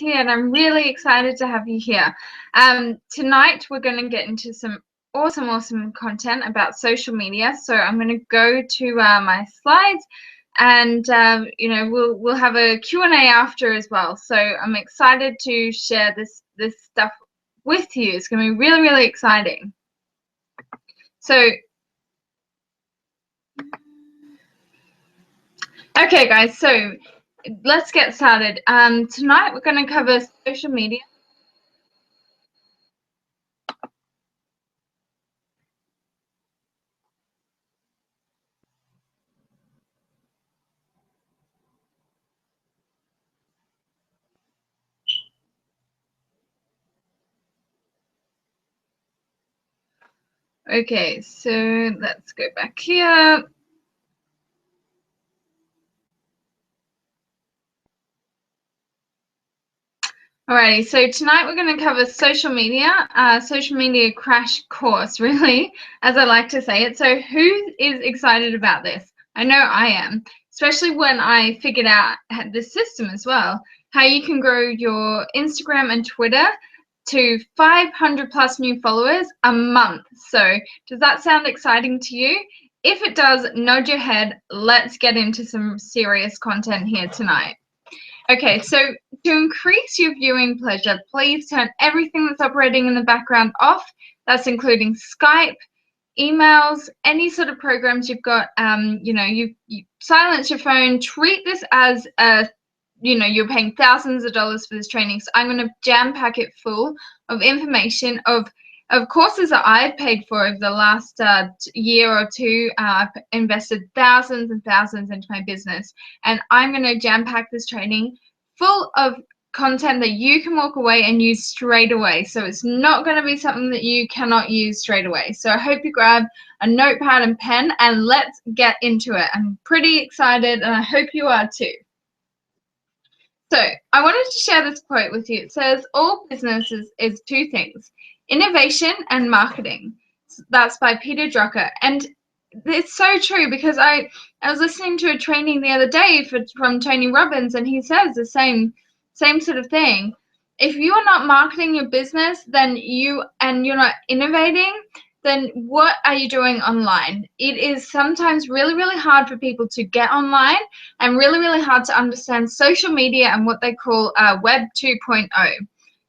here, and I'm really excited to have you here. Tonight, we're going to get into some awesome content about social media. So I'm going to go to my slides, and we'll have a Q&A after as well. So I'm excited to share this stuff with you. It's going to be really exciting. So okay, guys, so let's get started. Tonight we're going to cover social media. Okay, so let's go back here. Alrighty, so tonight we're going to cover social media crash course, really, as I like to say it. So who is excited about this? I know I am, especially when I figured out the system as well, how you can grow your Instagram and Twitter to 500 plus new followers a month. So does that sound exciting to you? If it does, nod your head. Let's get into some serious content here tonight. Okay, so to increase your viewing pleasure, please turn everything that's operating in the background off. That's including Skype, emails, any sort of programs you've got. You silence your phone. Treat this as you're paying thousands of dollars for this training. So I'm going to jam pack it full of information of courses that I've paid for over the last year or two. I've invested thousands and thousands into my business, and I'm going to jam pack this training full of content that you can walk away and use straight away. So it's not going to be something that you cannot use straight away. So I hope you grab a notepad and pen, and let's get into it. I'm pretty excited, and I hope you are too. So I wanted to share this quote with you. It says, all businesses is two things, innovation and marketing. That's by Peter Drucker. And it's so true, because I was listening to a training the other day from Tony Robbins, and he says the same sort of thing. If you are not marketing your business, then you're not innovating, then what are you doing online? It is sometimes really hard for people to get online, and really hard to understand social media and what they call Web 2.0.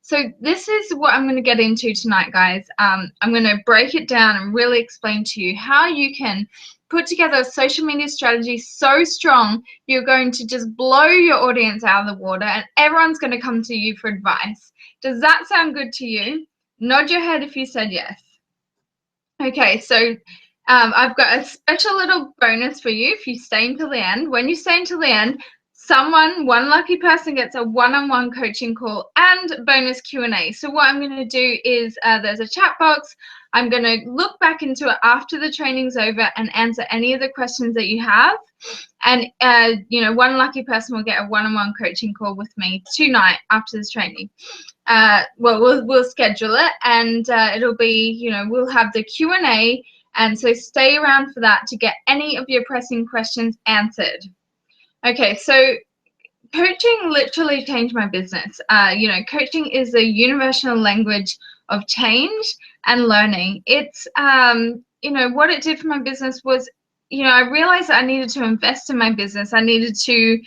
So this is what I'm going to get into tonight, guys. I'm going to break it down and really explain to you how you can put together a social media strategy so strong you're going to just blow your audience out of the water, and everyone's going to come to you for advice. Does that sound good to you? Nod your head if you said yes. Okay, so I've got a special little bonus for you if you stay until the end. When you stay until the end, one lucky person gets a one-on-one coaching call and bonus Q&A. So what I'm going to do is there's a chat box. I'm going to look back into it after the training's over and answer any of the questions that you have. And, one lucky person will get a one-on-one coaching call with me tonight after this training. We'll schedule it, and it'll be, we'll have the Q&A, and so stay around for that to get any of your pressing questions answered. Okay, so coaching literally changed my business. Coaching is a universal language of change and learning. It's, what it did for my business was, I realized that I needed to invest in my business. I needed to,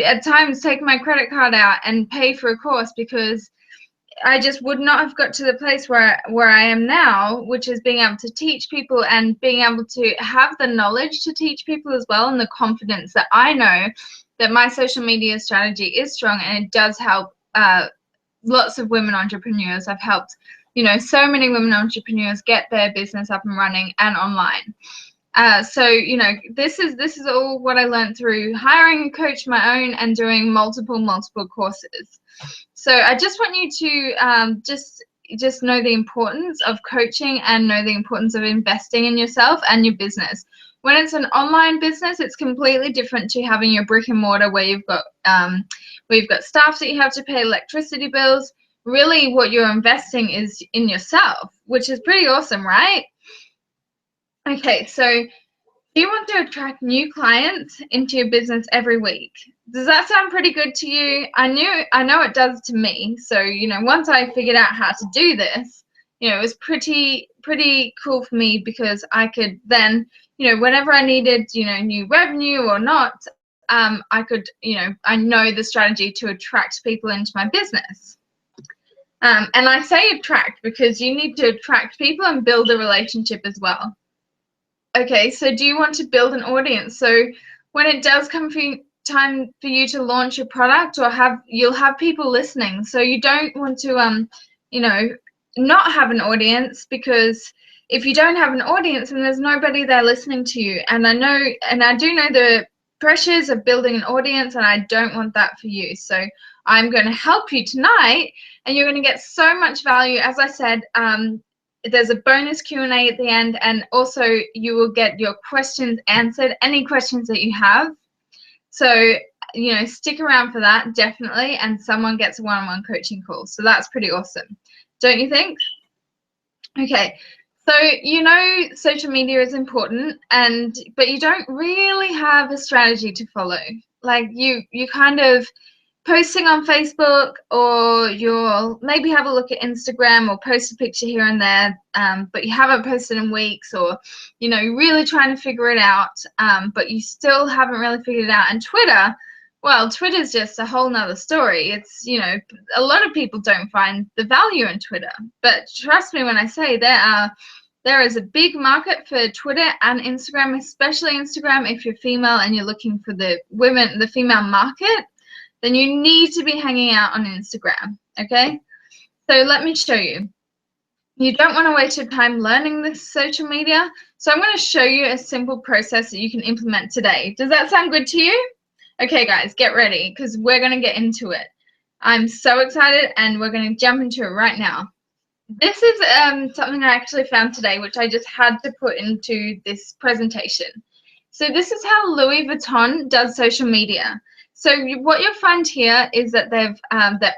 at times take my credit card out and pay for a course, because I just would not have got to the place where I am now, which is being able to teach people and being able to have the knowledge to teach people as well, and the confidence that I know that my social media strategy is strong and it does help lots of women entrepreneurs. I've helped, so many women entrepreneurs get their business up and running and online. This is all what I learned through hiring a coach of my own and doing multiple courses. So I just want you to just know the importance of coaching and know the importance of investing in yourself and your business. When it's an online business, it's completely different to having your brick and mortar, where you've got staff that you have to pay, electricity bills. Really, what you're investing is in yourself, which is pretty awesome, right? Okay, so Do you want to attract new clients into your business every week? Does that sound pretty good to you? I know it does to me. So, once I figured out how to do this, it was pretty cool for me because I could then, whenever I needed, new revenue or not, I could, I know the strategy to attract people into my business. And I say attract because you need to attract people and build a relationship as well. Okay, so do you want to build an audience? So when it does come time for you to launch a product or you'll have people listening. So you don't want to not have an audience, because if you don't have an audience and there's nobody there listening to you, and I do know the pressures of building an audience, and I don't want that for you. So I'm going to help you tonight, and you're going to get so much value. As I said, there's a bonus Q&A at the end, and also you will get your questions answered, any questions that you have. So, stick around for that, definitely, and someone gets a one-on-one coaching call. So that's pretty awesome, don't you think? Okay, so social media is important, but you don't really have a strategy to follow. Like you kind of posting on Facebook, or you'll maybe have a look at Instagram or post a picture here and there, but you haven't posted in weeks, or really trying to figure it out, but you still haven't really figured it out. And Twitter, well, Twitter's just a whole nother story. It's a lot of people don't find the value in Twitter, but trust me when I say there is a big market for Twitter and Instagram, especially Instagram. If you're female and you're looking for the female market, then you need to be hanging out on Instagram, okay? So let me show you. You don't want to waste your time learning this social media, so I'm going to show you a simple process that you can implement today. Does that sound good to you? Okay, guys, get ready, because we're going to get into it. I'm so excited, and we're going to jump into it right now. This is something I actually found today, which I just had to put into this presentation. So this is how Louis Vuitton does social media. So what you'll find here is that they're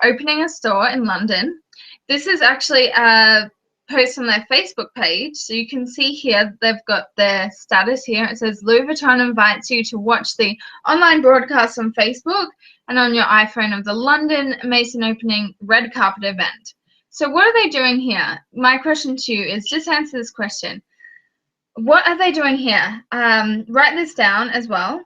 opening a store in London. This is actually a post on their Facebook page. So you can see here they've got their status here. It says Louis Vuitton invites you to watch the online broadcast on Facebook and on your iPhone of the London Mason opening red carpet event. So what are they doing here? My question to you is, just answer this question. What are they doing here? Write this down as well.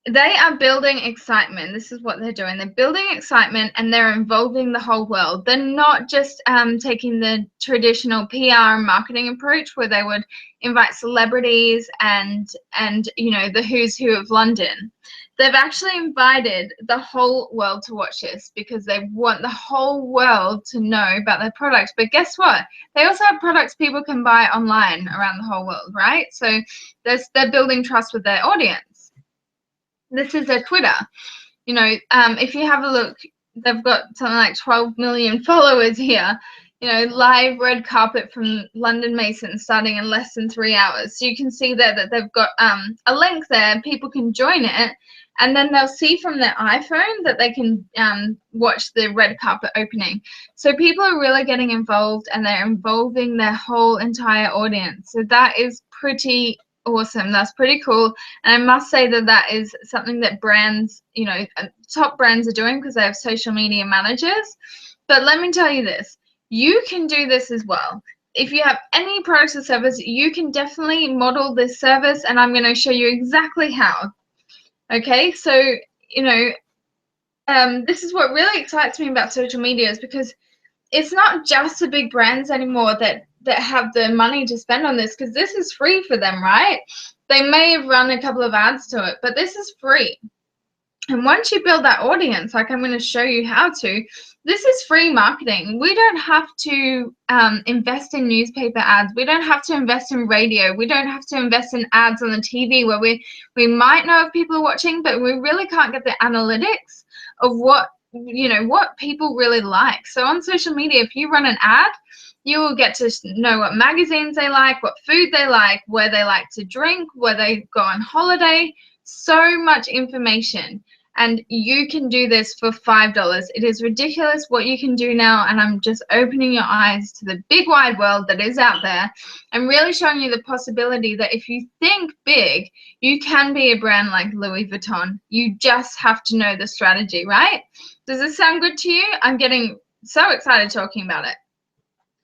They are building excitement. This is what they're doing. They're building excitement, and they're involving the whole world. They're not just taking the traditional PR and marketing approach where they would invite celebrities and the who's who of London. They've actually invited the whole world to watch this because they want the whole world to know about their products. But guess what? They also have products people can buy online around the whole world, right? So they're building trust with their audience. This is their Twitter. If you have a look, they've got something like 12 million followers here. Live red carpet from London Mason starting in less than 3 hours. So you can see there that they've got a link there. People can join it, and then they'll see from their iPhone that they can watch the red carpet opening. So people are really getting involved, and they're involving their whole entire audience. So that is pretty awesome. That's pretty cool. And I must say that is something that brands, top brands are doing because they have social media managers. But let me tell you this. You can do this as well. If you have any products or service, you can definitely model this service, and I'm going to show you exactly how. Okay, so, this is what really excites me about social media, is because it's not just the big brands anymore that have the money to spend on this, because this is free for them, right? They may have run a couple of ads to it, but this is free. And once you build that audience, like I'm going to show you how to, this is free marketing. We don't have to invest in newspaper ads. We don't have to invest in radio. We don't have to invest in ads on the TV where we might know if people are watching, but we really can't get the analytics of what people really like. So on social media, if you run an ad, you will get to know what magazines they like, what food they like, where they like to drink, where they go on holiday. So much information. and you can do this for $5. It is ridiculous what you can do now, and I'm just opening your eyes to the big wide world that is out there and really showing you the possibility that if you think big, you can be a brand like Louis Vuitton. You just have to know the strategy, right? Does this sound good to you? I'm getting so excited talking about it.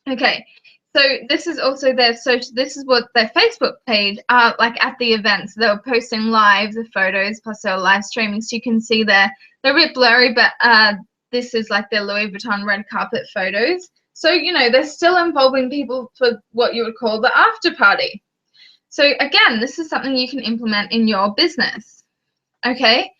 Okay, so this is also their social. This is what their Facebook page like at the events. They were posting live the photos plus they were live streaming, so you can see they're a bit blurry, but this is like their Louis Vuitton red carpet photos. So you know they're still involving people for what you would call the after party. So again, this is something you can implement in your business. Okay.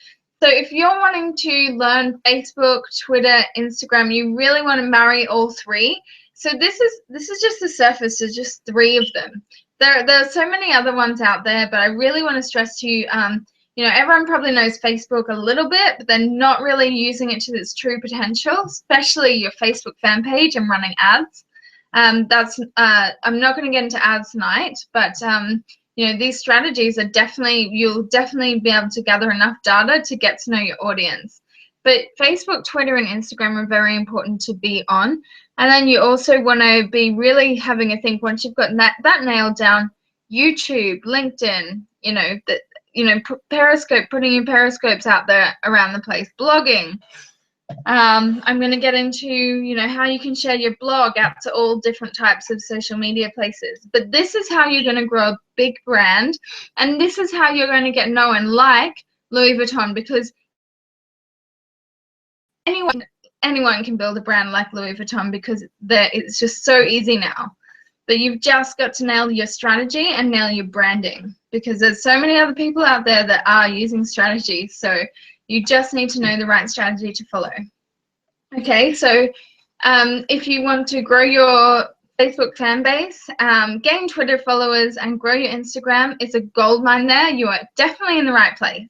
So if you're wanting to learn Facebook, Twitter, Instagram, you really want to marry all three. So this is just the surface. There's just 3 of them. There are so many other ones out there, but I really want to stress to you, you know, everyone probably knows Facebook a little bit, but they're not really using it to its true potential, especially your Facebook fan page and running ads. I'm not going to get into ads tonight, but you know, these strategies are definitely, you'll definitely be able to gather enough data to get to know your audience. But Facebook, Twitter, and Instagram are very important to be on. And then you also want to be really having a think once you've got that nailed down. YouTube, LinkedIn, you know, Periscope, putting your Periscopes out there around the place, blogging. I'm going to get into, you know, how you can share your blog out to all different types of social media places. But this is how you're going to grow a big brand, and this is how you're going to get known like Louis Vuitton, because anyone can build a brand like Louis Vuitton because it's just so easy now. But you've just got to nail your strategy and nail your branding, because there's so many other people out there that are using strategies. So you just need to know the right strategy to follow. Okay, so if you want to grow your Facebook fan base, gain Twitter followers, and grow your Instagram, it's a goldmine there. You are definitely in the right place.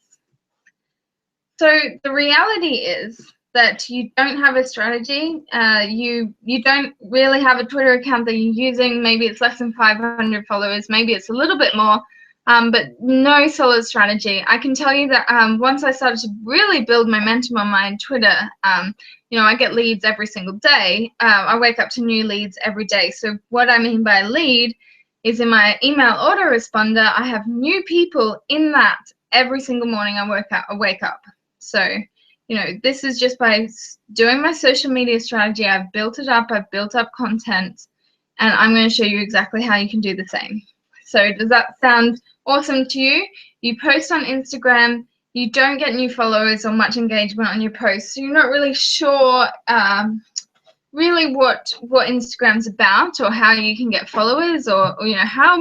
So the reality is that you don't have a strategy. You don't really have a Twitter account that you're using. Maybe it's less than 500 followers. Maybe it's a little bit more. But no solid strategy. I can tell you that once I started to really build momentum on my Twitter, you know, I get leads every single day. I wake up to new leads every day. So what I mean by lead is in my email autoresponder, I have new people in that every single morning I wake up. So, you know, this is just by doing my social media strategy. I've built it up. I've built up content, and I'm going to show you exactly how you can do the same. So does that sound awesome to you? You post on Instagram, you don't get new followers or much engagement on your posts, so you're not really sure really what Instagram's about or how you can get followers, or you know, how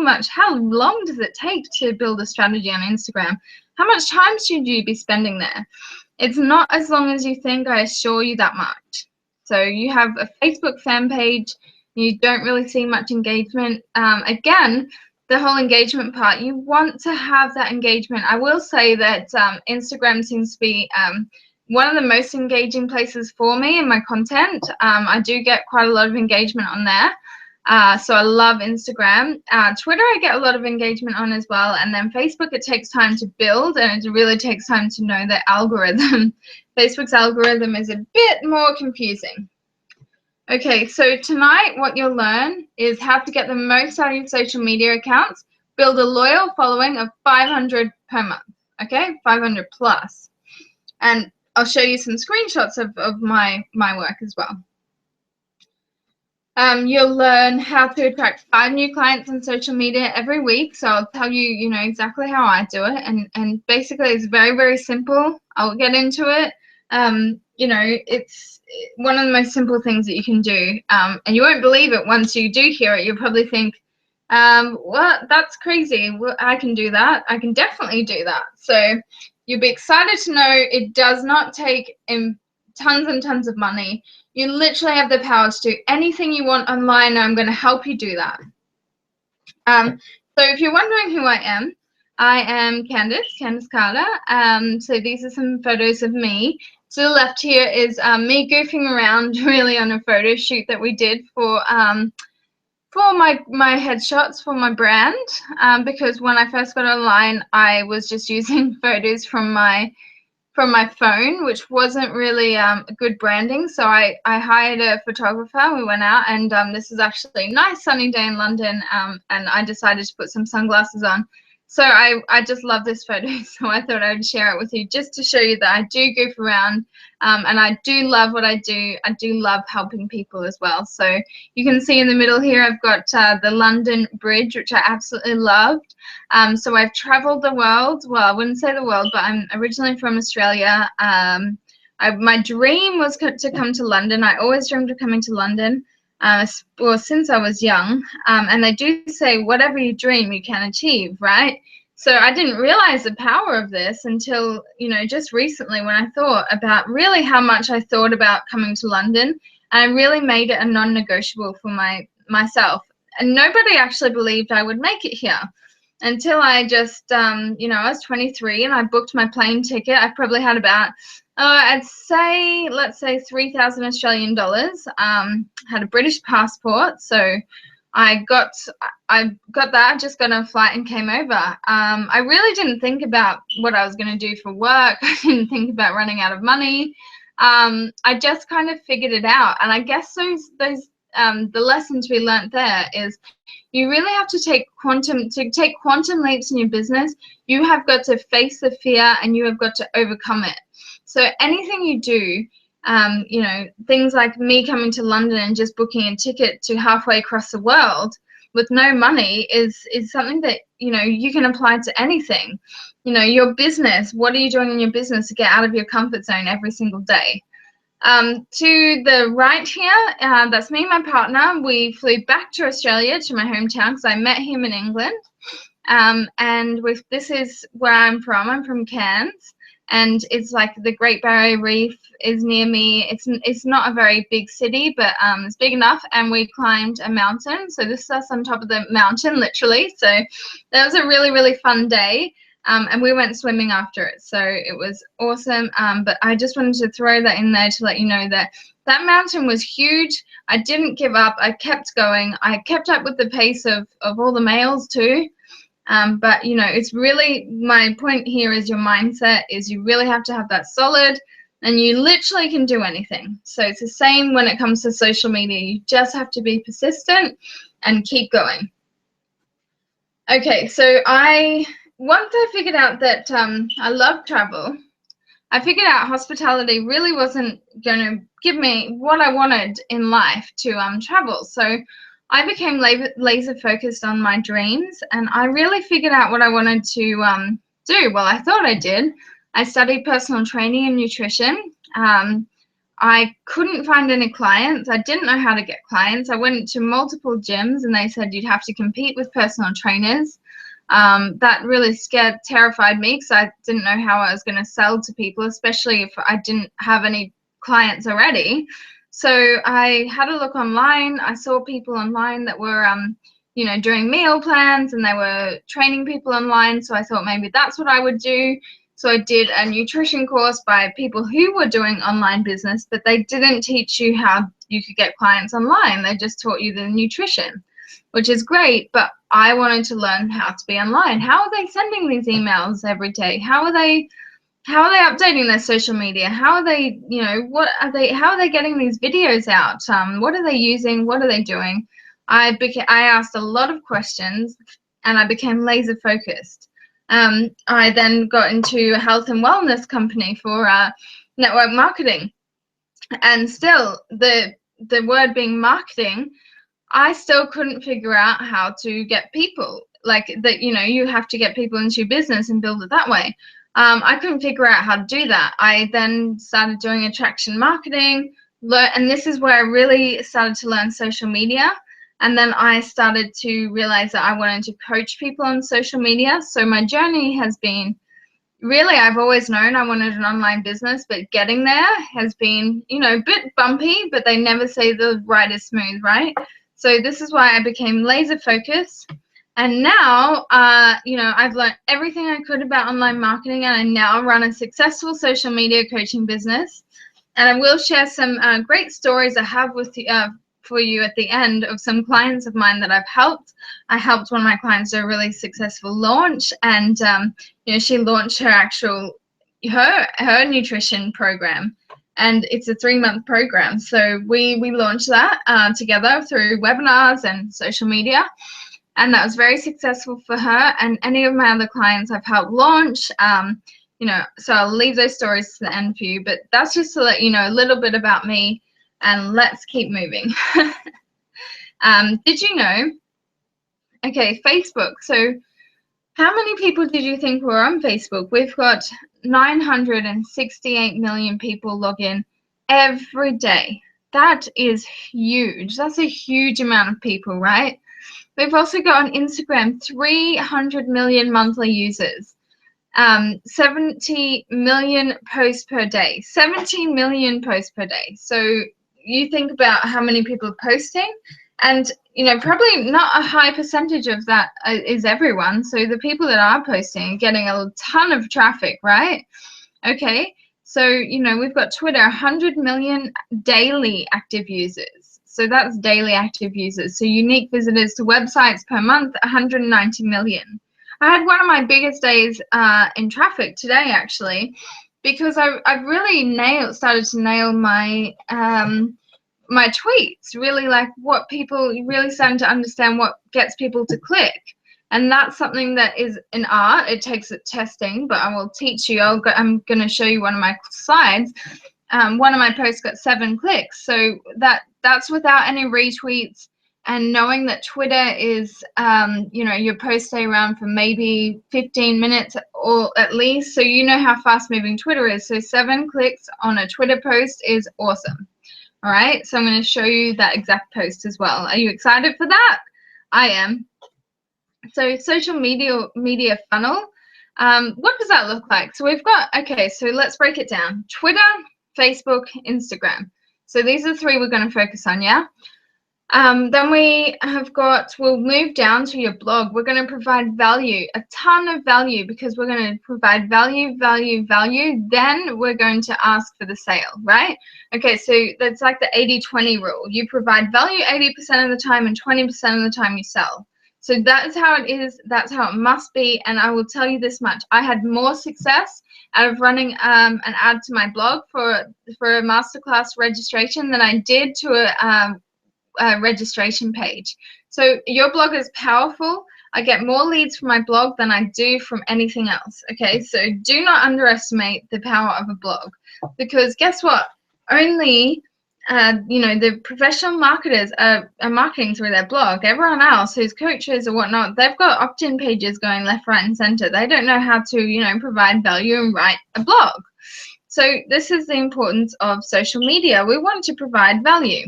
long does it take to build a strategy on Instagram? How much time should you be spending there? It's not as long as you think, I assure you that much. So you have a Facebook fan page, you don't really see much engagement. Again, the whole engagement part, you want to have that engagement. I will say that Instagram seems to be one of the most engaging places for me in my content. I do get quite a lot of engagement on there. So I love Instagram. Twitter, I get a lot of engagement on as well. And then Facebook, it takes time to build, and it really takes time to know the algorithm. Facebook's algorithm is a bit more confusing. Okay, so tonight what you'll learn is how to get the most out of your social media accounts, build a loyal following of 500 per month, okay, 500 plus. And I'll show you some screenshots of my work as well. You'll learn how to attract 5 new clients on social media every week. So I'll tell you, you know, exactly how I do it. And basically it's very, very simple. I'll get into it. You know, it's one of the most simple things that you can do. And you won't believe it once you do hear it. You'll probably think, well, that's crazy. Well, I can do that. I can definitely do that. So you'll be excited to know it does not take tons and tons of money. You literally have the power to do anything you want online, and I'm going to help you do that. So if you're wondering who I am Candice Carter. So these are some photos of me. To the left here is me goofing around really on a photo shoot that we did for my headshots for my brand, because when I first got online, I was just using photos from my from my phone, which wasn't really good branding. So I hired a photographer. We went out, and this was actually a nice sunny day in London, and I decided to put some sunglasses on. So I just love this photo, so I thought I would share it with you just to show you that I do goof around, and I do love what I do. I do love helping people as well. So you can see in the middle here, I've got the London Bridge, which I absolutely loved. So I've traveled the world. Well, I wouldn't say the world, but I'm originally from Australia. My dream was to come to London. I always dreamed of coming to London, well, since I was young. And they do say, whatever you dream, you can achieve, right? So I didn't realize the power of this until, you know, just recently when I thought about really how much I thought about coming to London. And I really made it a non-negotiable for myself. And nobody actually believed I would make it here until I just, you know, I was 23 and I booked my plane ticket. I probably had about, let's say 3,000 Australian dollars. Had a British passport, so I got that, just got on a flight and came over. I really didn't think about what I was going to do for work. I didn't think about running out of money. I just kind of figured it out. And I guess the lessons we learned there is you really have to take quantum leaps in your business. You have got to face the fear and you have got to overcome it. So anything you do, you know, things like me coming to London and just booking a ticket to halfway across the world with no money is something that, you know, you can apply to anything. You know, your business, what are you doing in your business to get out of your comfort zone every single day? To the right here, that's me and my partner. We flew back to Australia, to my hometown, because I met him in England. And this is where I'm from. I'm from Cairns, and it's like the Great Barrier Reef is near me. It's not a very big city, but it's big enough. And we climbed a mountain. So this is us on top of the mountain, literally. So that was a really, really fun day. And we went swimming after it, so it was awesome. But I just wanted to throw that in there to let you know that that mountain was huge. I didn't give up. I kept going. I kept up with the pace of all the males too. But, you know, it's really, my point here is your mindset is you really have to have that solid, and you literally can do anything. So it's the same when it comes to social media. You just have to be persistent and keep going. Okay, so once I figured out that I love travel, I figured out hospitality really wasn't going to give me what I wanted in life to travel. So I became laser focused on my dreams, and I really figured out what I wanted to do. Well, I thought I did. I studied personal training and nutrition. I couldn't find any clients. I didn't know how to get clients. I went to multiple gyms, and they said you'd have to compete with personal trainers. That really terrified me, because I didn't know how I was going to sell to people, especially if I didn't have any clients already. So I had a look online. I saw people online that were, you know, doing meal plans, and they were training people online. So I thought maybe that's what I would do. So I did a nutrition course by people who were doing online business, but they didn't teach you how you could get clients online. They just taught you the nutrition, which is great, but I wanted to learn how to be online. How are they sending these emails every day? How are they updating their social media? How are they, you know, how are they getting these videos out? What are they using? What are they doing? I asked a lot of questions, and I became laser focused. I then got into a health and wellness company for network marketing, and still the word being marketing, I still couldn't figure out how to get people, like that, you know, you have to get people into your business and build it that way. I couldn't figure out how to do that. I then started doing attraction marketing, and this is where I really started to learn social media. And then I started to realize that I wanted to coach people on social media. So my journey has been, really, I've always known I wanted an online business, but getting there has been, you know, a bit bumpy, but they never say the ride is smooth, right? So this is why I became laser focused. And now, you know, I've learned everything I could about online marketing, and I now run a successful social media coaching business. And I will share some great stories I have with for you at the end of some clients of mine that I've helped. I helped one of my clients do a really successful launch, and you know, she launched her actual her nutrition program, and it's a 3-month program. So we launched that together through webinars and social media, and that was very successful for her and any of my other clients I've helped launch. So I'll leave those stories to the end for you, but that's just to let you know a little bit about me, and let's keep moving. Did you know? Okay, Facebook. So how many people did you think were on Facebook? We've got 968 million people log in every day. That is huge. That's a huge amount of people, right? We've also got on Instagram 300 million monthly users, 70 million posts per day, 17 million posts per day. So you think about how many people are posting, and probably not a high percentage of that is everyone. So the people that are posting are getting a ton of traffic, right? Okay, so we've got Twitter, 100 million daily active users. So that's daily active users. So unique visitors to websites per month, 190 million. I had one of my biggest days in traffic today, actually, because I've really started to nail my my tweets, really like what people really starting to understand what gets people to click. And that's something that is an art. It takes testing, but I will teach you. I'm going to show you one of my slides. One of my posts got 7 clicks. So that's without any retweets, and knowing that Twitter is, your posts stay around for maybe 15 minutes or at least. So you know how fast moving Twitter is. So 7 clicks on a Twitter post is awesome. All right, so I'm going to show you that exact post as well. Are you excited for that? I am. So social media funnel, what does that look like? So we've got, okay, so let's break it down. Twitter, Facebook, Instagram. So these are the 3 we're going to focus on, yeah? Then we'll move down to your blog. We're going to provide value, a ton of value, because we're going to provide value. Then we're going to ask for the sale, right? Okay, so that's like the 80-20 rule. You provide value 80% of the time and 20% of the time you sell. So that's how it is. That's how it must be. And I will tell you this much. I had more success out of running an ad to my blog for a masterclass registration than I did to a registration page. So your blog is powerful. I get more leads from my blog than I do from anything else. Okay, so do not underestimate the power of a blog, because guess what? Only the professional marketers are marketing through their blog. Everyone else who's coaches or whatnot, they've got opt-in pages going left, right, and center. They don't know how to provide value and write a blog. So this is the importance of social media. We want to provide value.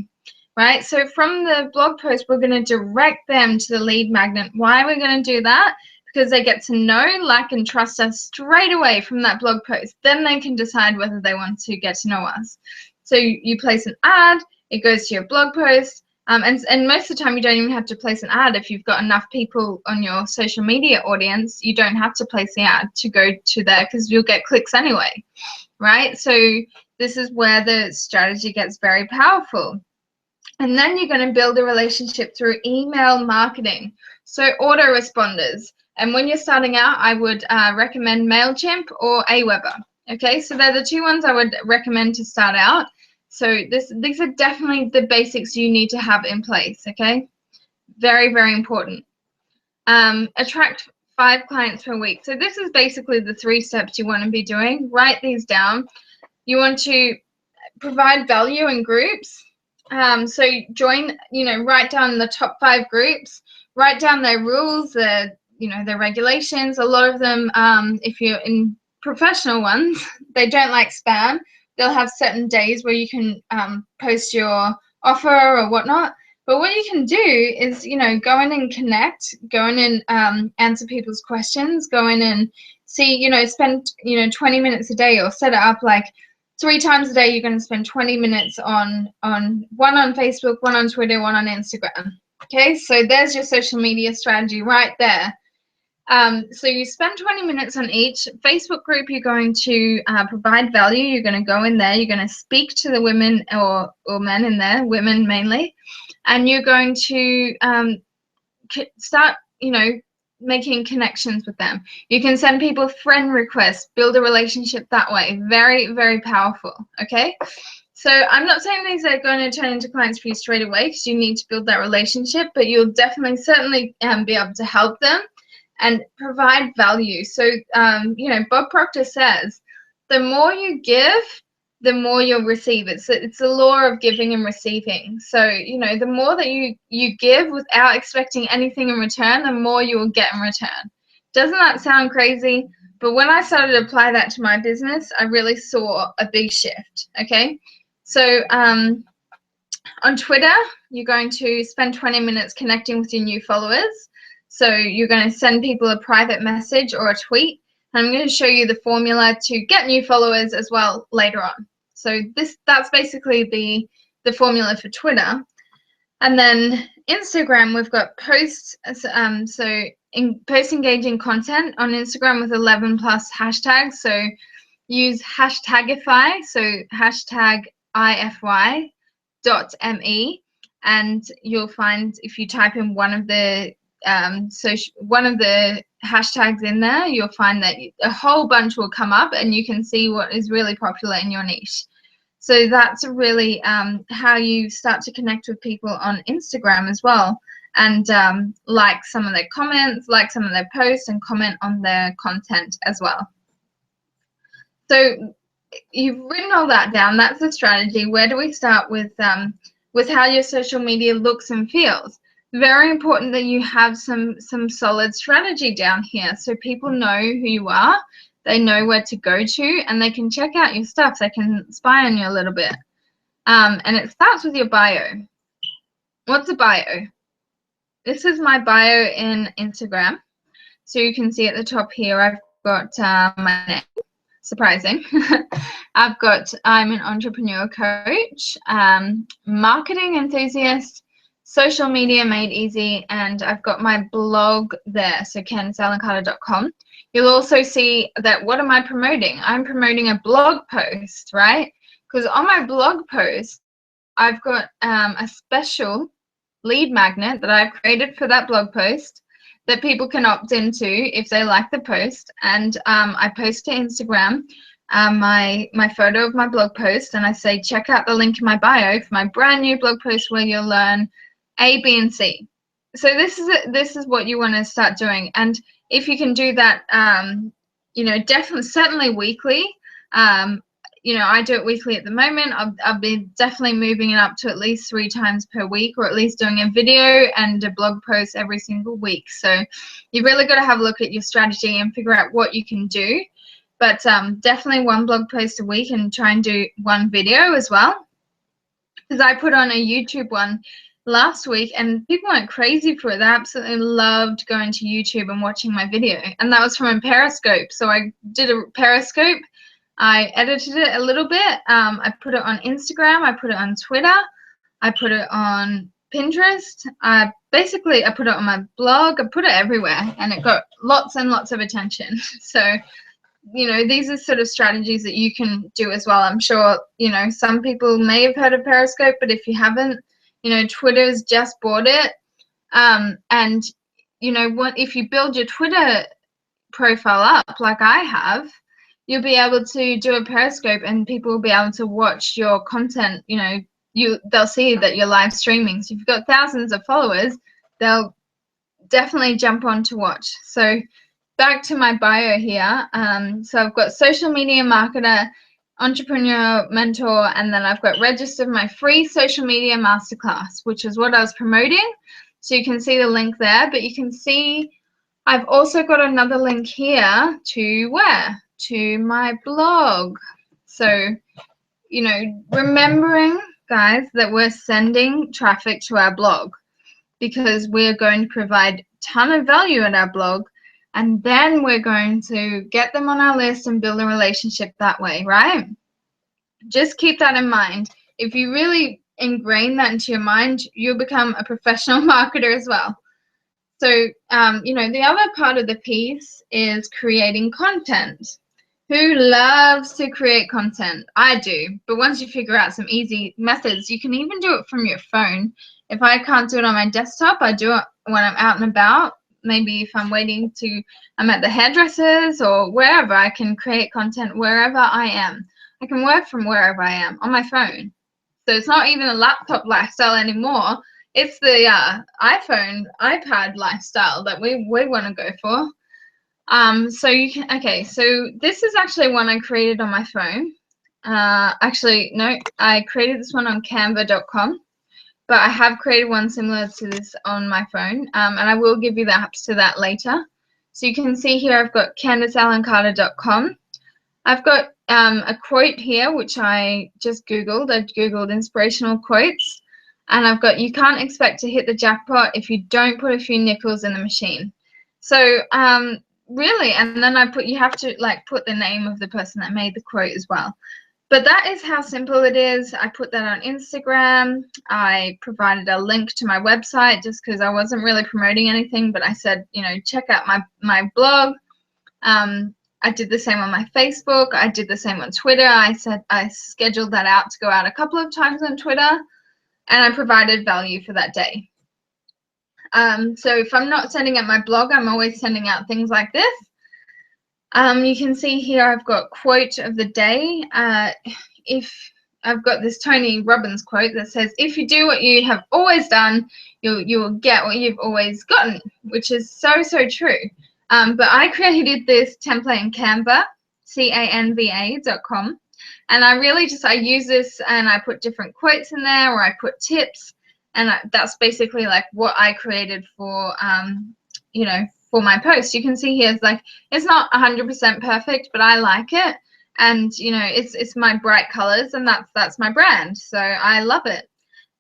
Right, so from the blog post, we're going to direct them to the lead magnet. Why are we going to do that? Because they get to know, like, and trust us straight away from that blog post. Then they can decide whether they want to get to know us. So you place an ad, it goes to your blog post, and most of the time you don't even have to place an ad. If you've got enough people on your social media audience, you don't have to place the ad to go to there, because you'll get clicks anyway, right? So this is where the strategy gets very powerful. And then you're going to build a relationship through email marketing. So autoresponders. And when you're starting out, I would recommend MailChimp or Aweber. Okay, so they're the 2 ones I would recommend to start out. So these are definitely the basics you need to have in place. Okay, very, very important. Attract 5 clients per week. So this is basically the 3 steps you want to be doing. Write these down. You want to provide value in groups. So join, write down the top 5 groups, write down their rules, their regulations. A lot of them, if you're in professional ones, they don't like spam. They'll have certain days where you can post your offer or whatnot. But what you can do is, go in and connect, go in and answer people's questions, go in and see, spend, 20 minutes a day, or set it up like 3 times a day. You're going to spend 20 minutes on one on Facebook, one on Twitter, one on Instagram. Okay, so there's your social media strategy right there. So you spend 20 minutes on each. Facebook group, you're going to provide value. You're going to go in there. You're going to speak to the women or men in there, women mainly, and you're going to start, making connections with them. You can send people friend requests, build a relationship that way. Very, very powerful. Okay. So I'm not saying these are going to turn into clients for you straight away, because you need to build that relationship, but you'll definitely, certainly be able to help them and provide value. So, you know, Bob Proctor says, the more you give, the more you'll receive. It's the law of giving and receiving. So, you know, the more that you give without expecting anything in return, the more you will get in return. Doesn't that sound crazy? But when I started to apply that to my business, I really saw a big shift. Okay. So on Twitter, you're going to spend 20 minutes connecting with your new followers. So you're going to send people a private message or a tweet. And I'm going to show you the formula to get new followers as well later on. So that's basically the formula for Twitter. And then Instagram, we've got posts. Post engaging content on Instagram with 11 plus hashtags. So use hashtagify, so hashtag ify.me, and you'll find, if you type in one of the hashtags in there, you'll find that a whole bunch will come up, and you can see what is really popular in your niche. So that's really how you start to connect with people on Instagram as well, and like some of their comments, like some of their posts, and comment on their content as well. So you've written all that down. That's the strategy. Where do we start with how your social media looks and feels? Very important that you have some solid strategy down here, so people know who you are, they know where to go to, and they can check out your stuff. They can spy on you a little bit. And it starts with your bio. What's a bio? This is my bio in Instagram. So you can see at the top here, I've got my name. Surprising. I'm an entrepreneur coach, marketing enthusiast, social media made easy, and I've got my blog there, so kensalencarter.com. You'll also see that, what am I promoting? I'm promoting a blog post, right? Because on my blog post, I've got a special lead magnet that I've created for that blog post that people can opt into if they like the post, and I post to Instagram my photo of my blog post, and I say, check out the link in my bio for my brand new blog post where you'll learn A, B, and C. So this is what you want to start doing, and if you can do that, you know, certainly weekly. You know, I do it weekly at the moment. I'll be definitely moving it up to at least 3 times per week, or at least doing a video and a blog post every single week. So you've really got to have a look at your strategy and figure out what you can do. But definitely 1 blog post a week, and try and do 1 video as well. Because I put on a YouTube one last week, and people went crazy for it. They absolutely loved going to YouTube and watching my video. And that was from a Periscope. So I did a Periscope. I edited it a little bit. I put it on Instagram. I put it on Twitter. I put it on Pinterest. Basically, I put it on my blog. I put it everywhere, and it got lots and lots of attention. So, you know, these are sort of strategies that you can do as well. I'm sure, you know, some people may have heard of Periscope, but if you haven't, you know, Twitter's just bought it. And, you know, if you build your Twitter profile up like I have, you'll be able to do a Periscope, and people will be able to watch your content. You know, they'll see that you're live streaming. So if you've got thousands of followers, they'll definitely jump on to watch. So back to my bio here. So I've got social media marketer, entrepreneur, mentor, and then I've got registered my free social media masterclass, which is what I was promoting. So you can see the link there, but you can see I've also got another link here to where? To my blog. So, you know, remembering, guys, that we're sending traffic to our blog, because we're going to provide a ton of value in our blog, and then we're going to get them on our list and build a relationship that way, right? Just keep that in mind. If you really ingrain that into your mind, you'll become a professional marketer as well. So, you know, the other part of the piece is creating content. Who loves to create content? I do. But once you figure out some easy methods, you can even do it from your phone. If I can't do it on my desktop, I do it when I'm out and about. maybe if I'm I'm at the hairdresser's or wherever, I can create content wherever I am. I can work from wherever I am on my phone. So it's not even a laptop lifestyle anymore. It's the iPhone, iPad lifestyle that we want to go for. So you can, okay, so this is actually one I created on my phone. Actually, no, I created this one on canva.com, but I have created one similar to this on my phone, and I will give you the apps to that later. So you can see here I've got CandiceAllenCarter.com. I've got a quote here, which I just Googled. I Googled inspirational quotes, and I've got, you can't expect to hit the jackpot if you don't put a few nickels in the machine. So really, and then you have to like put the name of the person that made the quote as well. But that is how simple it is. I put that on Instagram. I provided a link to my website just because I wasn't really promoting anything, but I said, you know, check out my blog. I did the same on my Facebook. I did the same on Twitter. I said I scheduled that out to go out a couple of times on Twitter, and I provided value for that day. So if I'm not sending out my blog, I'm always sending out things like this. You can see here I've got quote of the day. If I've got this Tony Robbins quote that says, "If you do what you have always done, you will get what you've always gotten," which is so true. But I created this template in Canva, canva.com, and I use this and I put different quotes in there, or I put tips, and that's basically like what I created for you know, for my post. You can see here it's like, it's not 100% perfect, but I like it, and you know, it's my bright colors, and that's my brand, so I love it.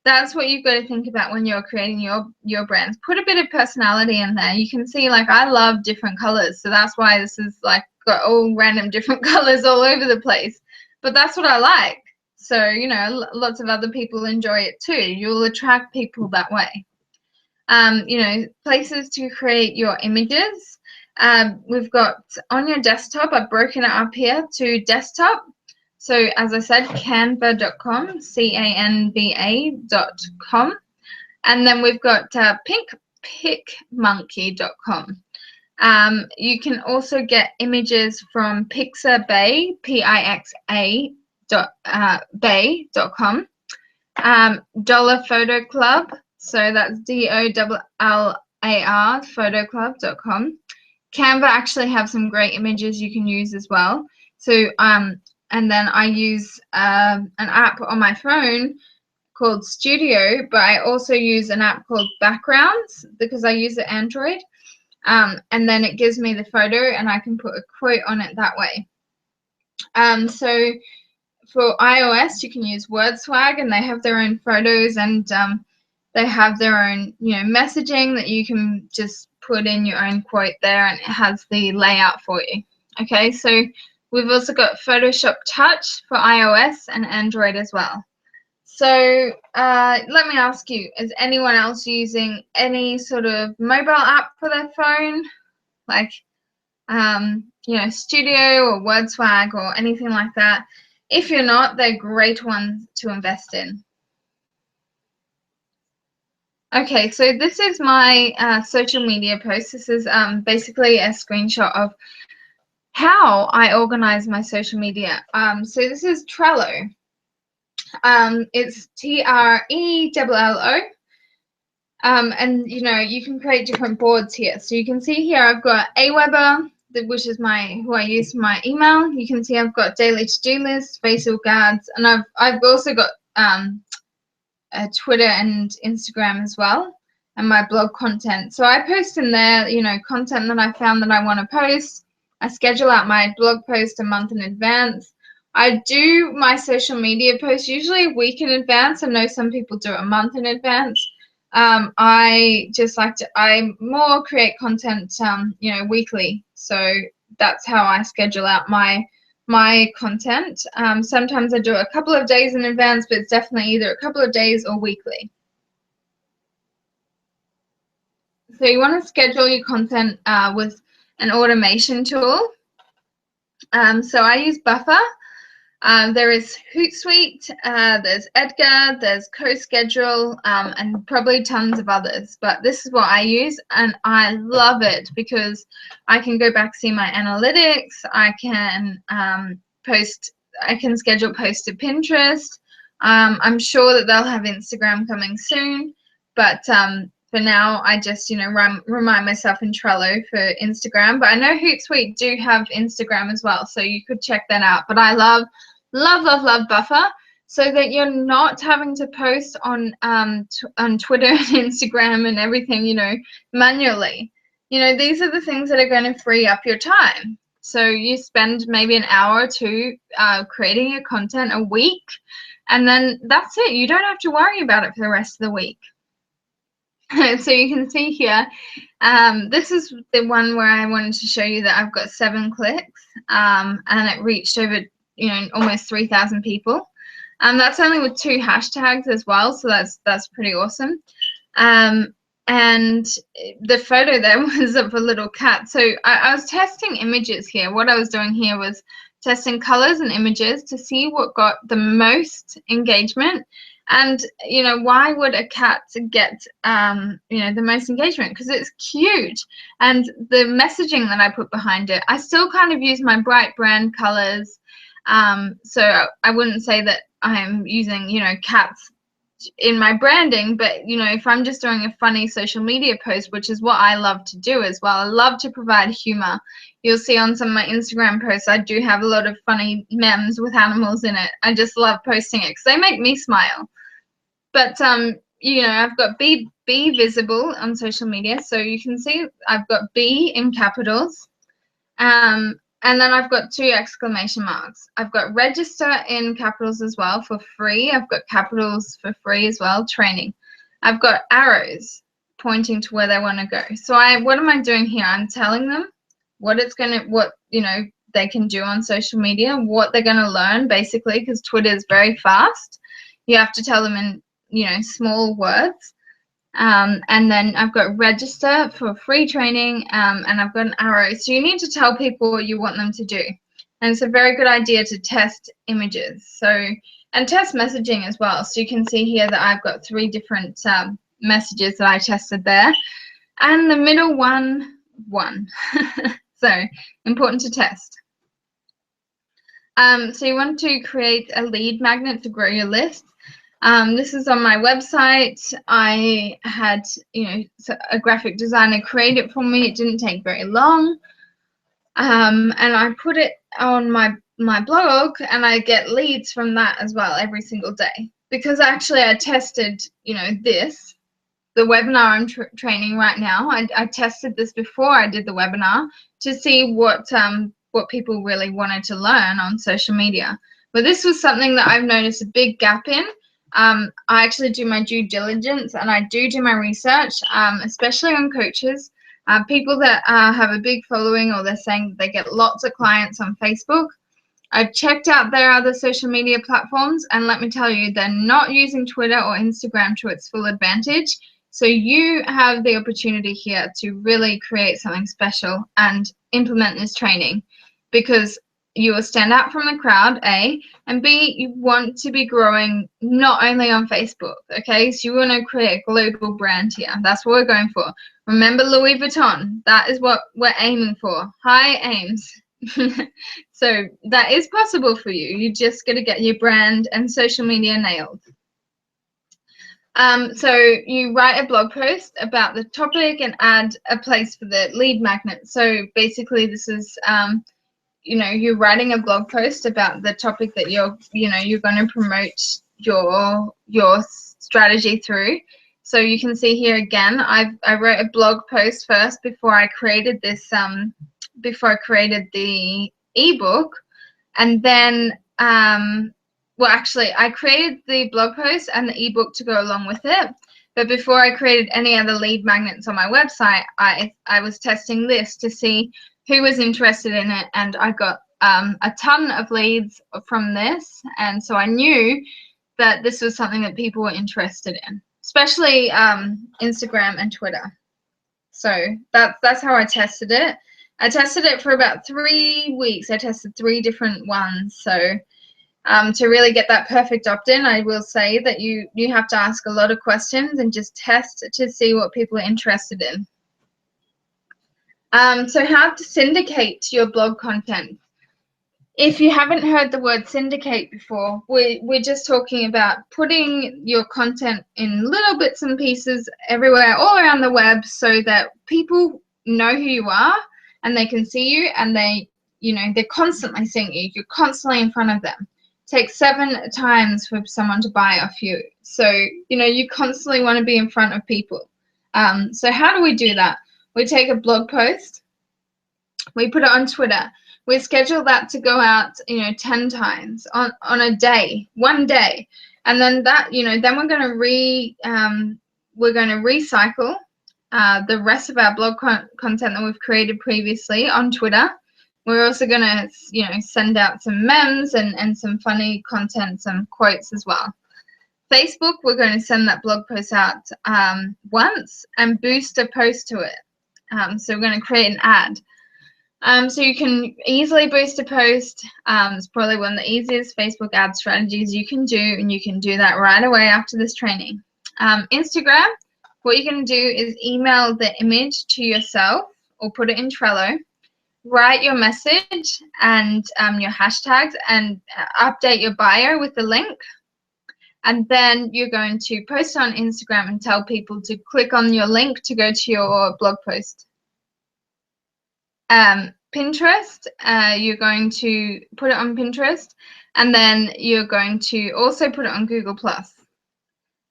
That's what you've got to think about when you're creating your brands. Put a bit of personality in there. You can see, like, I love different colors, so that's why this is like got all random different colors all over the place, but that's what I like. So, you know, lots of other people enjoy it too. You'll attract people that way. You know, places to create your images. We've got on your desktop, I've broken it up here to desktop. So as I said, canva.com, canva.com. And then we've got picmonkey.com. You can also get images from Pixabay, Pixa.bay.com. Dollar Photo Club, so that's DOLLAR photoclub.com. Canva actually have some great images you can use as well. So and then I use an app on my phone called Studio, but I also use an app called Backgrounds because I use the Android. And then it gives me the photo and I can put a quote on it that way. So for iOS, you can use WordSwag, and they have their own photos, and they have their own, you know, messaging that you can just put in your own quote there, and it has the layout for you. Okay, so we've also got Photoshop Touch for iOS and Android as well. So let me ask you, is anyone else using any sort of mobile app for their phone, like you know, Studio or WordSwag or anything like that? If you're not, they're great ones to invest in. Okay, so this is my social media post. This is basically a screenshot of how I organize my social media. So this is Trello. It's Trello. And you know, you can create different boards here. So you can see here I've got Aweber, which is who I use for my email. You can see I've got daily to-do lists, Facebook ads, and I've also got Twitter and Instagram as well, and my blog content. So I post in there, you know, content that I found that I want to post. I schedule out my blog post a month in advance. I do my social media posts usually a week in advance. I know some people do it a month in advance. I just like to, I more create content, you know, weekly. So that's how I schedule out my content. Sometimes I do it a couple of days in advance, but it's definitely either a couple of days or weekly. So you want to schedule your content with an automation tool. So I use Buffer. There is Hootsuite, there's Edgar, there's CoSchedule, and probably tons of others. But this is what I use, and I love it because I can go back, see my analytics. I can I can schedule posts to Pinterest. I'm sure that they'll have Instagram coming soon, but for now, I just, remind myself in Trello for Instagram. But I know Hootsuite do have Instagram as well, so you could check that out. But I love Buffer, so that you're not having to post on Twitter and Instagram and everything, manually. These are the things that are going to free up your time. So you spend maybe an hour or two creating your content a week, and then that's it. You don't have to worry about it for the rest of the week. So you can see here, this is the one where I wanted to show you that I've got 7 clicks, and it reached over, almost 3,000 people. That's only with 2 hashtags as well, so that's pretty awesome. And the photo there was of a little cat. So I was testing images here. What I was doing here was testing colors and images to see what got the most engagement. And, why would a cat get, the most engagement? Because it's cute. And the messaging that I put behind it, I still kind of use my bright brand colors. So I wouldn't say that I'm using, cats in my branding, but if I'm just doing a funny social media post, which is what I love to do as well, I love to provide humor. You'll see on some of my Instagram posts, I do have a lot of funny memes with animals in it. I just love posting it because they make me smile. But I've got be visible on social media, so you can see I've got B in capitals, and then I've got 2 exclamation marks. I've got register in capitals as well for free. I've got capitals for free as well, training. I've got arrows pointing to where they want to go. So what am I doing here? I'm telling them what they can do on social media, what they're going to learn basically, because Twitter is very fast. You have to tell them in, small words. And then I've got register for free training, and I've got an arrow. So you need to tell people what you want them to do. And it's a very good idea to test images. And test messaging as well. So you can see here that I've got 3 different messages that I tested there. And the middle one won. So important to test. So you want to create a lead magnet to grow your list. This is on my website. I had, a graphic designer create it for me. It didn't take very long. And I put it on my blog, and I get leads from that as well every single day. Because actually I tested, the webinar I'm training right now. I tested this before I did the webinar to see what people really wanted to learn on social media. But this was something that I've noticed a big gap in. I actually do my due diligence, and I do my research, especially on coaches, people that have a big following, or they're saying they get lots of clients on Facebook. I've checked out their other social media platforms, and let me tell you, they're not using Twitter or Instagram to its full advantage. So you have the opportunity here to really create something special and implement this training, because you will stand out from the crowd, A, and B, you want to be growing not only on Facebook, okay? So you want to create a global brand here. That's what we're going for. Remember Louis Vuitton. That is what we're aiming for. High aims. So that is possible for you. You just got to get your brand and social media nailed. So you write a blog post about the topic and add a place for the lead magnet. So basically this is you're writing a blog post about the topic that you're going to promote your strategy through. So you can see here again, I wrote a blog post first before I created this, before I created the ebook, and then well, actually, I created the blog post and the ebook to go along with it. But before I created any other lead magnets on my website, I was testing this to see who was interested in it, and I got a ton of leads from this, and so I knew that this was something that people were interested in, especially Instagram and Twitter. So that's how I tested it. I tested it for about 3 weeks. I tested 3 different ones. So To really get that perfect opt-in, I will say that you have to ask a lot of questions and just test to see what people are interested in. So how to syndicate your blog content. If you haven't heard the word syndicate before, we're just talking about putting your content in little bits and pieces everywhere, all around the web, so that people know who you are and they can see you, and they're constantly seeing you. You're constantly in front of them. It takes 7 times for someone to buy off you. So, you constantly want to be in front of people. So how do we do that? We take a blog post, we put it on Twitter. We schedule that to go out, 10 times on a day, one day, and then that, then we're going to recycle the rest of our blog content that we've created previously on Twitter. We're also going to, send out some memes and some funny content, some quotes as well. Facebook, we're going to send that blog post out once and boost a post to it. So we're going to create an ad. So you can easily boost a post. It's probably one of the easiest Facebook ad strategies you can do, and you can do that right away after this training. Instagram, what you're going to do is email the image to yourself or put it in Trello, write your message and your hashtags, and update your bio with the link. And then you're going to post on Instagram and tell people to click on your link to go to your blog post. Pinterest, you're going to put it on Pinterest, and then you're going to also put it on Google+.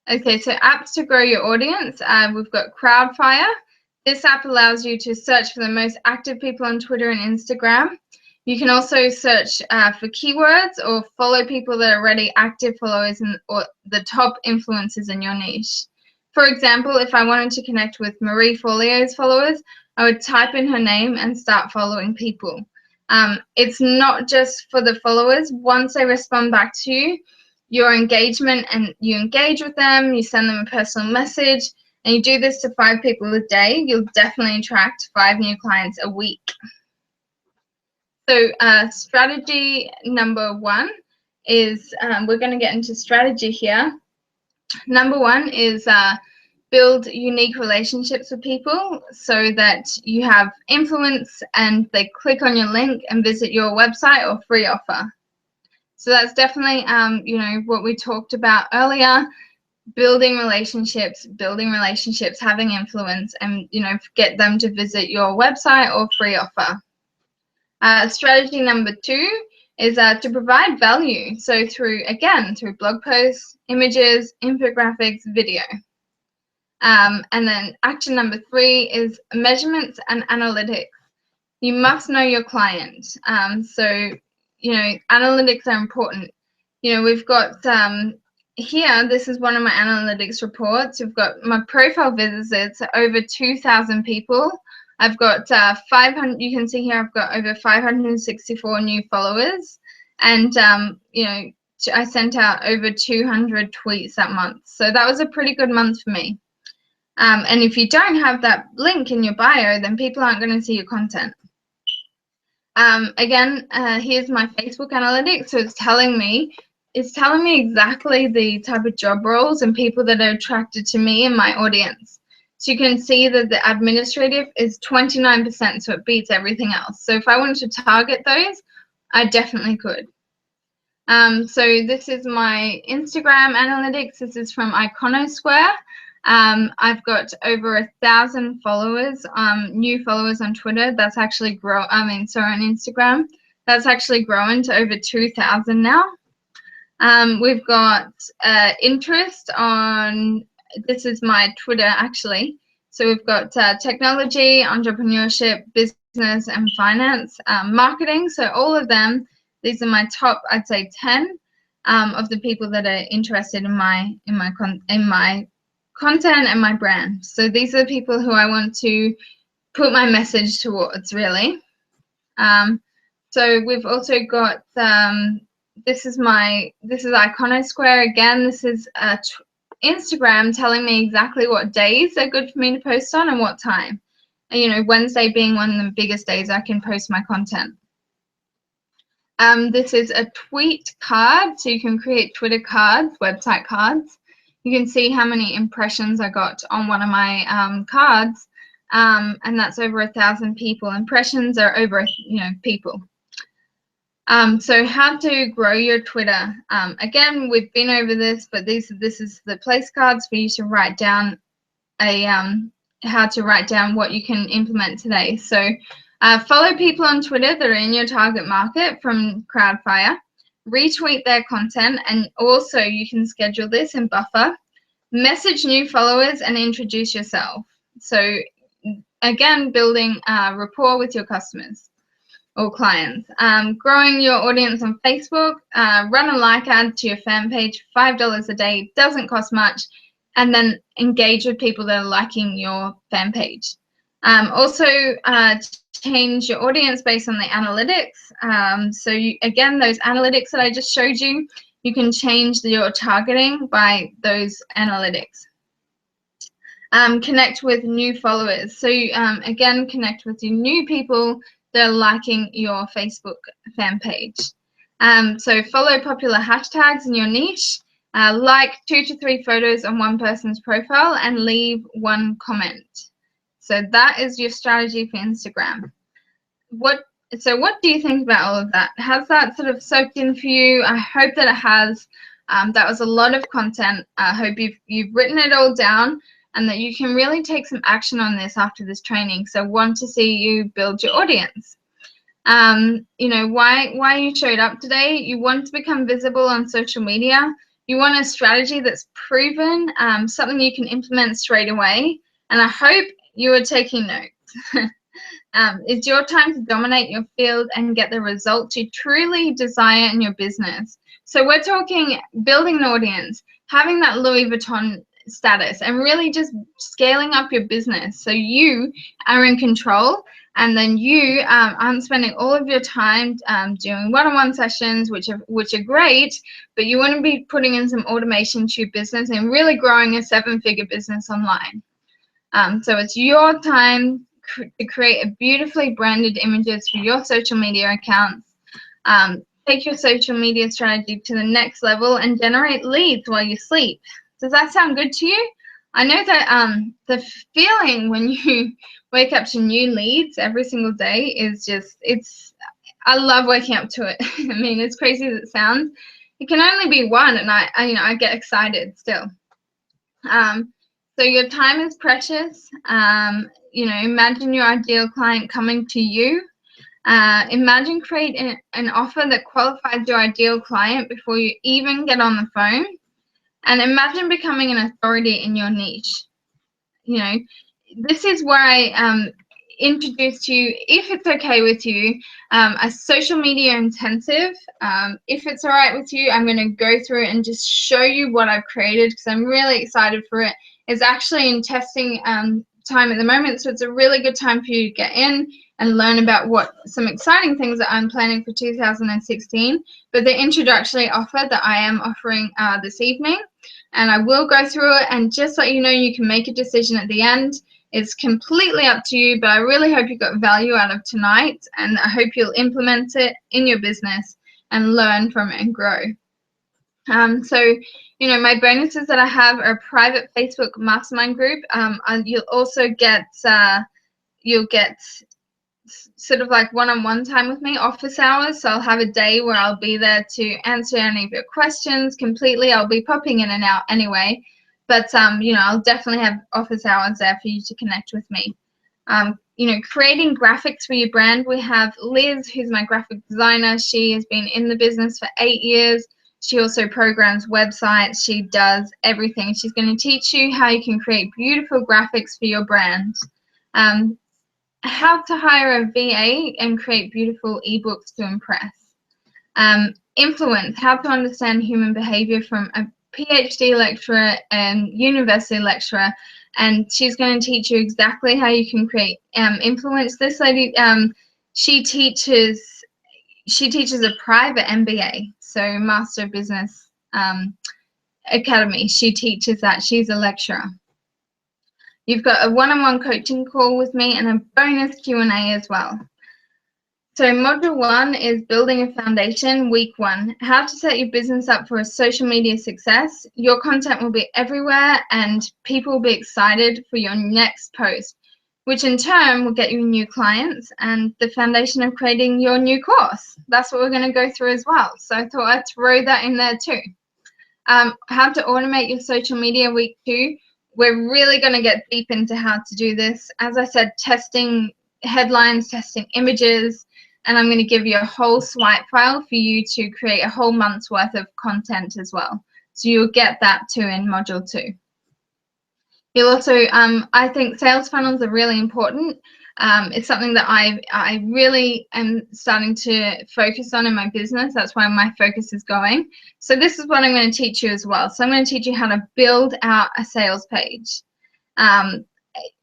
Okay, so apps to grow your audience. We've got Crowdfire. This app allows you to search for the most active people on Twitter and Instagram. You can also search for keywords or follow people that are already active followers or the top influencers in your niche. For example, if I wanted to connect with Marie Forleo's followers, I would type in her name and start following people. It's not just for the followers. Once they respond back to you, your engagement, and you engage with them, you send them a personal message, and you do this to 5 people a day, you'll definitely attract 5 new clients a week. So strategy number 1 is, we're going to get into strategy here. Number 1 is build unique relationships with people so that you have influence and they click on your link and visit your website or free offer. So that's definitely, what we talked about earlier, building relationships, having influence, and, get them to visit your website or free offer. Strategy number 2 is to provide value. So through blog posts, images, infographics, video. And then action number 3 is measurements and analytics. You must know your client. So, analytics are important. We've got here, this is one of my analytics reports. We've got my profile visits over 2,000 people. I've got 500, you can see here, I've got over 564 new followers. And, I sent out over 200 tweets that month. So that was a pretty good month for me. And if you don't have that link in your bio, then people aren't going to see your content. Again, here's my Facebook analytics. So it's telling me exactly the type of job roles and people that are attracted to me and my audience. So you can see that the administrative is 29%, so it beats everything else. So if I wanted to target those, I definitely could. So this is my Instagram analytics. This is from Iconosquare. I've got over 1,000 followers, new followers on Twitter. That's actually on Instagram. That's actually grown to over 2,000 now. We've got interest on, this is my Twitter actually. So we've got technology, entrepreneurship, business and finance, marketing. So all of them, these are my top, I'd say 10 of the people that are interested in my content and my brand. So these are the people who I want to put my message towards, really. So we've also got this is Iconosquare again. This is Instagram telling me exactly what days are good for me to post on and what time. And, Wednesday being one of the biggest days I can post my content. This is a tweet card, so you can create Twitter cards, website cards. You can see how many impressions I got on one of my cards, and that's over 1,000 people. Impressions are over, people. So how to grow your Twitter. Again, we've been over this, but this is the place cards for you to write down how to write down what you can implement today. So follow people on Twitter that are in your target market from Crowdfire. Retweet their content, and also you can schedule this in Buffer. Message new followers and introduce yourself. So again, building rapport with your customers or clients. Growing your audience on Facebook. Run a like ad to your fan page, $5 a day, doesn't cost much, and then engage with people that are liking your fan page. Also, change your audience based on the analytics. So again, those analytics that I just showed you, you can change your targeting by those analytics. Connect with new followers. So again, connect with your new people that are liking your Facebook fan page. So follow popular hashtags in your niche. Like 2 to 3 photos on one person's profile and leave 1 comment. So that is your strategy for Instagram. What do you think about all of that? Has that sort of soaked in for you? I hope that it has. That was a lot of content. I hope you've written it all down and that you can really take some action on this after this training. So want to see you build your audience. Why you showed up today. You want to become visible on social media. You want a strategy that's proven, something you can implement straight away. And I hope you are taking notes. It's your time to dominate your field and get the results you truly desire in your business. So we're talking building an audience, having that Louis Vuitton status, and really just scaling up your business so you are in control, and then you aren't spending all of your time doing one-on-one sessions, which are great, but you want to be putting in some automation to your business and really growing a 7-figure business online. So it's your time to create a beautifully branded images for your social media accounts. Take your social media strategy to the next level and generate leads while you sleep. Does that sound good to you? I know that the feeling when you wake up to new leads every single day is just, I love waking up to it. I mean, as crazy as it sounds, it can only be one, and I get excited still. So your time is precious. Imagine your ideal client coming to you. Imagine creating an offer that qualifies your ideal client before you even get on the phone. And imagine becoming an authority in your niche. This is where I introduced to you, if it's okay with you, a social media intensive. If it's all right with you, I'm going to go through it and just show you what I've created because I'm really excited for it. It's actually in testing time at the moment, so it's a really good time for you to get in and learn about what some exciting things that I'm planning for 2016. But the introductory offer that I am offering this evening, and I will go through it and just let you know you can make a decision at the end. It's completely up to you, but I really hope you got value out of tonight, and I hope you'll implement it in your business and learn from it and grow. My bonuses that I have are a private Facebook mastermind group. You'll also get sort of like one-on-one time with me, office hours. So I'll have a day where I'll be there to answer any of your questions completely. I'll be popping in and out anyway, but I'll definitely have office hours there for you to connect with me. Creating graphics for your brand. We have Liz, who's my graphic designer. She has been in the business for 8 years. She also programs websites. She does everything. She's going to teach you how you can create beautiful graphics for your brand. How to hire a VA and create beautiful ebooks to impress. Influence, how to understand human behavior from a PhD lecturer and university lecturer, and she's going to teach you exactly how you can create influence. This lady, she teaches a private MBA, so Master of Business Academy. She teaches that. She's a lecturer. You've got a one-on-one coaching call with me and a bonus Q&A as well. So module 1 is building a foundation, week 1, how to set your business up for a social media success. Your content will be everywhere and people will be excited for your next post, which in turn will get you new clients and the foundation of creating your new course. That's what we're going to go through as well. So I thought I'd throw that in there too. How to automate your social media, week 2. We're really going to get deep into how to do this. As I said, testing headlines, testing images, and I'm going to give you a whole swipe file for you to create a whole month's worth of content as well. So you'll get that too in module 2. You'll also, I think sales funnels are really important. It's something that I really am starting to focus on in my business. That's why my focus is going. So this is what I'm going to teach you as well. So I'm going to teach you how to build out a sales page.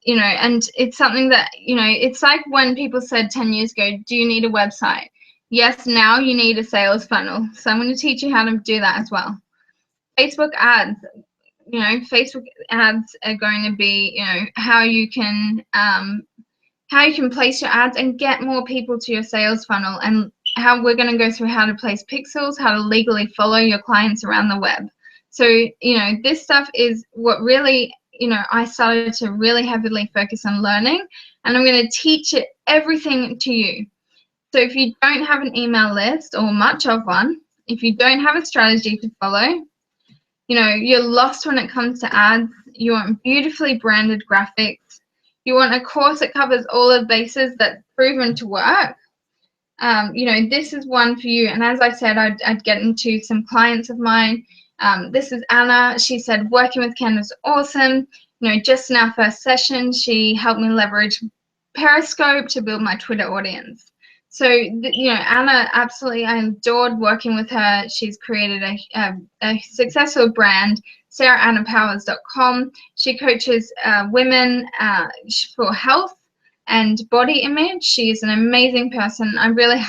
You know, and it's something that, you know, it's like when people said 10 years ago, do you need a website? Yes, now you need a sales funnel. So I'm going to teach you how to do that as well. Facebook ads, you know, Facebook ads are going to be, you know, how you can place your ads and get more people to your sales funnel, and how we're going to go through how to place pixels, how to legally follow your clients around the web. So, you know, this stuff is what really, you know, I started to really heavily focus on learning, and I'm going to teach it everything to you. So if you don't have an email list or much of one, if you don't have a strategy to follow, you know, you're lost when it comes to ads. You want beautifully branded graphics. You want a course that covers all the bases that's proven to work. You know, this is one for you. And as I said, I'd get into some clients of mine. This is Anna. She said, working with Canva is awesome. You know, just in our first session, she helped me leverage Periscope to build my Twitter audience. So, you know, Anna, absolutely, I adored working with her. She's created a successful brand, SarahAnnaPowers.com. She coaches women for health and body image. She's an amazing person. I really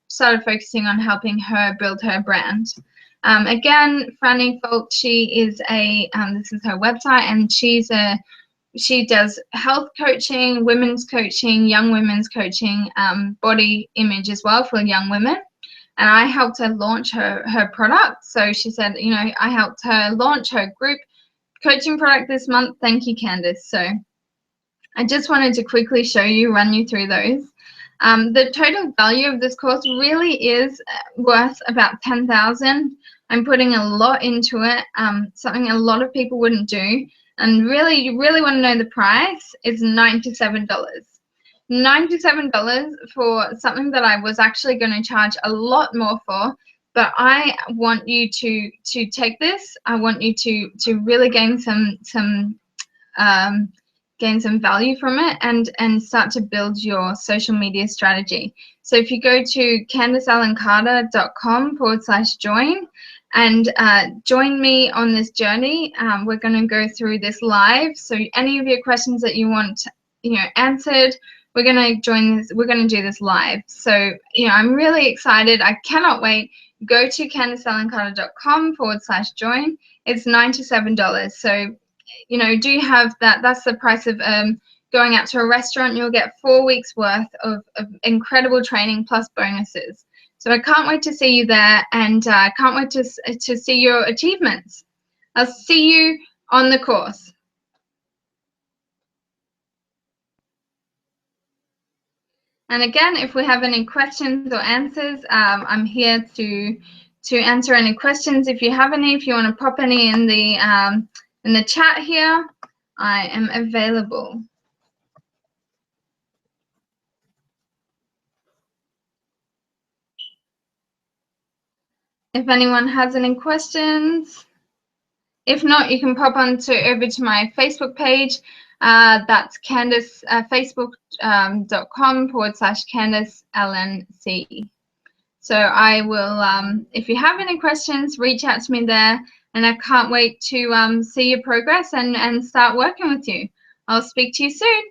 started focusing on helping her build her brand. Again, Franny Folk, she is this is her website, and she does health coaching, women's coaching, young women's coaching, body image as well for young women. And I helped her launch her product. So she said, you know, I helped her launch her group coaching product this month. Thank you, Candice. So I just wanted to quickly run you through those. The total value of this course really is worth about $10,000. I'm putting a lot into it, something a lot of people wouldn't do. And really, you really want to know the price is $97. $97 for something that I was actually going to charge a lot more for. But I want you to take this. I want you to really gain some value from it and start to build your social media strategy. So if you go to CandiceAllenCarter.com/join and join me on this journey, we're going to go through this live. So any of your questions that you want, you know, answered, we're going to join this. We're going to do this live. So, you know, I'm really excited. I cannot wait. Go to CandiceAllenCarter.com/join. It's $97. So, you know, do you have that? That's the price of going out to a restaurant. You'll get 4 weeks worth of incredible training plus bonuses. So I can't wait to see you there, and can't wait to see your achievements. I'll see you on the course. And again, if we have any questions or answers, I'm here to answer any questions. If you have any, if you want to pop any in the chat here, I am available. If anyone has any questions, if not, you can pop over to my Facebook page. That's Candice, facebook.com/CandiceAllenC. So I will, if you have any questions, reach out to me there, and I can't wait to see your progress and start working with you. I'll speak to you soon.